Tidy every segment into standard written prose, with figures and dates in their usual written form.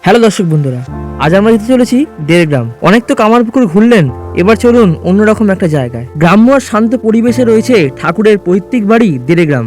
Hello দর্শক বন্ধুরা, আজ আমরা যেতে চলেছি দেড়গ্রাম। অনেক তো কামারপুকুর ঘুরলেন, এবার চলুন অন্যরকম একটা জায়গায়। গ্রাম্য আর শান্ত পরিবেশে রয়েছে ঠাকুরের পৈতৃক বাড়ি দেড়গ্রাম।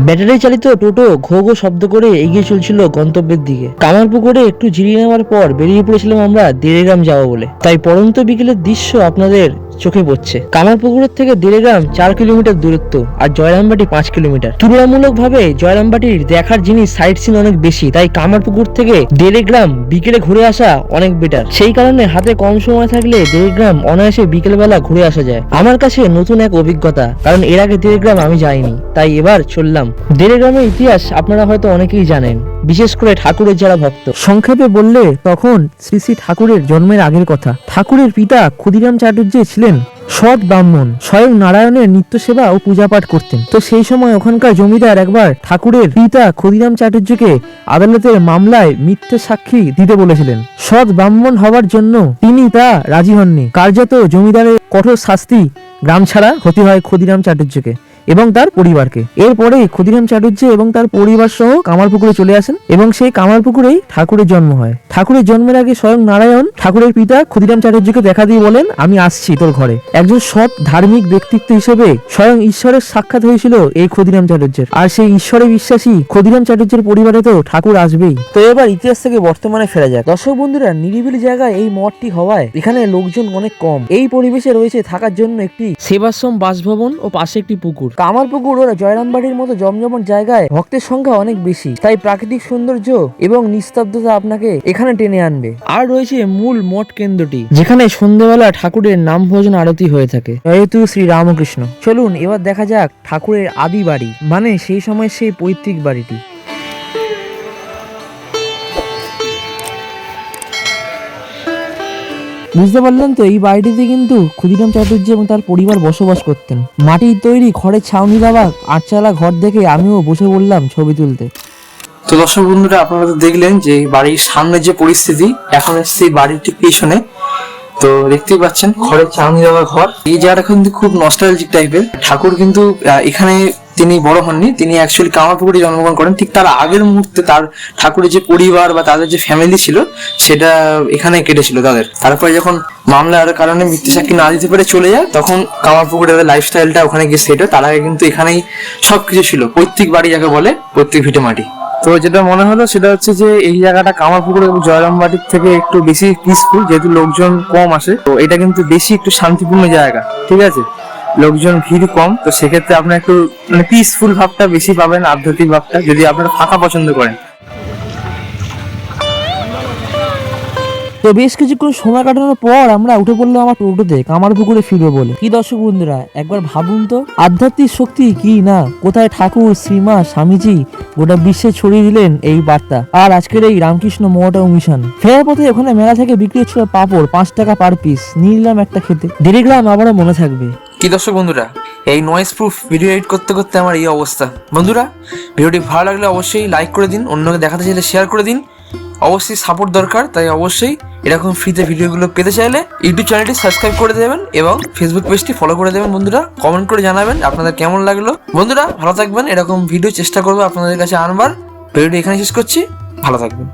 ব্যাটারি চালিত টোটো ঘো ঘো শব্দ করে এগিয়ে চলছিল গন্তব্যের দিকে। কামারপুকুরে একটু জিরিয়ে নেওয়ার পর বেরিয়ে পড়েছিলাম আমরা দেড়গ্রাম যাবো বলে। তাই পড়ন্ত বিকেলের দৃশ্য আপনাদের চোখে পড়ছে। কামারপুকুরের থেকে দেড়গ্রাম 4 কিলোমিটার দূরত্ব আর জয়রামবাটি 5 কিলোমিটার। তুলনামূলক ভাবে জয়রামবাটির দেখার জিনিস সাইট সিন অনেক বেশি, তাই কামারপুকুর থেকে দেড়গ্রাম বিকেলে ঘুরে আসা অনেক বেটার। সেই কারণে হাতে কম সময় থাকলে দেড়গ্রাম অনায়াসে বিকেলবেলা ঘুরে আসা যায়। আমার কাছে নতুন এক অভিজ্ঞতা, কারণ এর আগে দেড়গ্রাম আমি যাইনি, তাই এবার চললাম। দেড়গ্রামের ইতিহাস আপনারা হয়তো অনেকেই জানেন, বিশেষ করে ঠাকুরের যারা ভক্ত। সংক্ষেপে বললে তখন শ্রী শ্রী ঠাকুরের জন্মের আগের কথা। ঠাকুরের পিতা ক্ষুদিরাম চাটুর্যে ছিলেন সৎ ব্রাহ্মণ, স্বয়ং নারায়ণের নিত্য সেবা ও পূজা পাঠ করতেন। তো সেই সময় ওখানকার জমিদার একবার ঠাকুরের পিতা ক্ষুদিরাম চাটুর্যকে আদালতের মামলায় মিথ্যে সাক্ষী দিতে বলেছিলেন। সৎ ব্রাহ্মণ হওয়ার জন্য তিনি তা রাজি হননি। কার্যত জমিদারের কঠোর শাস্তি, গ্রাম ছাড়া হতে হয় ক্ষুদিরাম চাটুর্যকে এবং তার পরিবারকে। এরপরে ক্ষুদিরাম চাটুর্য এবং তার পরিবার সহ কামারপুকুরে চলে আসেন এবং সেই কামারপুকুরেই ঠাকুরের জন্ম হয়। ঠাকুরের জন্মের আগে স্বয়ং নারায়ণ ঠাকুরের পিতা ক্ষুদিরাম চাটুর্যকে দেখা দিয়ে বলেন, আমি আসছি তোর ঘরে। একজন সৎ ধার্মিক ব্যক্তিত্ব হিসেবে স্বয়ং ঈশ্বরের সাক্ষাৎ হয়েছিল এই ক্ষুদিরাম চাটুর্যের। আর সেই ঈশ্বরে বিশ্বাসী ক্ষুদিরাম চাটুর্যের পরিবারে তো ঠাকুর আসবেই। তো এবার ইতিহাস থেকে বর্তমানে ফেরা যাক। দর্শক বন্ধুরা, নিরিবিলি জায়গায় এই মঠটি হওয়ায় এখানে লোকজন অনেক কম। এই পরিবেশে রয়েছে থাকার জন্য একটি সেবাশ্রম বাসভবন ও পাশে একটি পুকুর। কামারপুকুর ও জয়রামবাটির মতো জমজমাট জায়গায় ভক্তের সংখ্যা অনেক বেশি, তাই প্রাকৃতিক সৌন্দর্য এবং নিস্তব্ধতা আপনাকে এখানে টেনে আনবে। আর রয়েছে মূল মঠ কেন্দ্রটি, যেখানে সন্ধ্যাবেলা ঠাকুরের নাম ভোজন আরতি হয়ে থাকে। জয়তু শ্রী রামকৃষ্ণ। চলুন এবার দেখা যাক ঠাকুরের আদি বাড়ি, মানে সেই সময় সেই পৈতৃক বাড়িটি। বুঝতে পারলেন তো, এই বাড়িটিতে কিন্তু ক্ষুদিরাম চাটুর্য এবং তার পরিবার বসবাস করতেন। মাটির তৈরি খড়ের ছাউনি দেওয়া 8 ঘর দেখে আমিও বসে বললাম ছবি তুলতে। তো দর্শক বন্ধুরা, আপনারা তো দেখলেন যে বাড়ির সামনে যে পরিস্থিতি, এখন এসছে বাড়ির ঠিক পেছনে। তো দেখতেই পাচ্ছেন খড়ের ছাউনি দেওয়া ঘর। এই জায়গাটা কিন্তু খুব নস্টালজিক টাইপের। ঠাকুর কিন্তু এখানে তিনি বড় হননি, তিনি অ্যাকচুয়ালি কামারপুকুরে জন্মগ্রহণ করেন। ঠিক তার আগের মুহূর্তে তার ঠাকুরের যে পরিবার বা তাদের যে ফ্যামিলি ছিল সেটা এখানে কেটেছিল তাদের। তারপরে যখন মামলার কারণে মৃত্যু সাক্ষী না দিতে পেরে চলে যায়, তখন কামারপুকুরের লাইফস্টাইলটা ওখানে গিয়ে সেট হয়। তার আগে কিন্তু এখানেই সবকিছু ছিল, পৈতৃক বাড়ি যাকে বলে, পৈতৃক ভিটে মাটি। তো যেটা মনে হলো সেটা হচ্ছে যে এই জায়গাটা কামারপুকুর এবং জয়রামবাটির থেকে একটু বেশি পিসফুল, যেহেতু লোকজন কম আসে। তো এটা কিন্তু বেশি একটু শান্তিপূর্ণ জায়গা, ঠিক আছে, লোকজন ভিড় কম। তো সেক্ষেত্রে আপনার একটু মানে পিসফুল ভাবটা বেশি পাবেন, আধ্যাত্মিক ভাবটা, যদি আপনারা ফাঁকা পছন্দ করেন। তো বেশ কিছুক্ষণ সময় কাটানোর পর আমরা উঠে পড়লাম আমার টোটোতে কামারপুকুরে ফিরবো বলে। কি দর্শক বন্ধুরা, একবার ভাবুন তো, আধ্যাত্মিক শক্তি কি না, কোথায় ঠাকুর, শ্রীমা, স্বামীজি গোটা বিশ্বে ছড়িয়ে দিলেন এই বার্তা। আর আজকের এই রামকৃষ্ণ মঠ ও মিশন। ফেরার পথে ওখানে মেলা থেকে বিক্রি হচ্ছিল পাঁপড়, 5 টাকা পার পিস। নিয়ে নিলাম একটা খেতে। দেড়গ্রাম আবারও মনে থাকবে। কি দর্শক বন্ধুরা, এই নয়েজ প্রুফ ভিডিও এডিট করতে করতে আমার এই অবস্থা। বন্ধুরা, ভিডিওটি ভালো লাগলে অবশ্যই লাইক করে দিন, অন্যকে দেখাতে চাইলে শেয়ার করে দিন। অবশ্যই সাপোর্ট দরকার, তাই অবশ্যই এরকম ফ্রিতে ভিডিওগুলো পেতে চাইলে ইউটিউব চ্যানেলটি সাবস্ক্রাইব করে দেবেন এবং ফেসবুক পেজটি ফলো করে দেবেন। বন্ধুরা, কমেন্ট করে জানাবেন আপনাদের কেমন লাগলো। বন্ধুরা ভালো থাকবেন, এরকম ভিডিও চেষ্টা করবো আপনাদের কাছে আনবার। ভিডিওটি এখানে শেষ করছি, ভালো থাকবেন।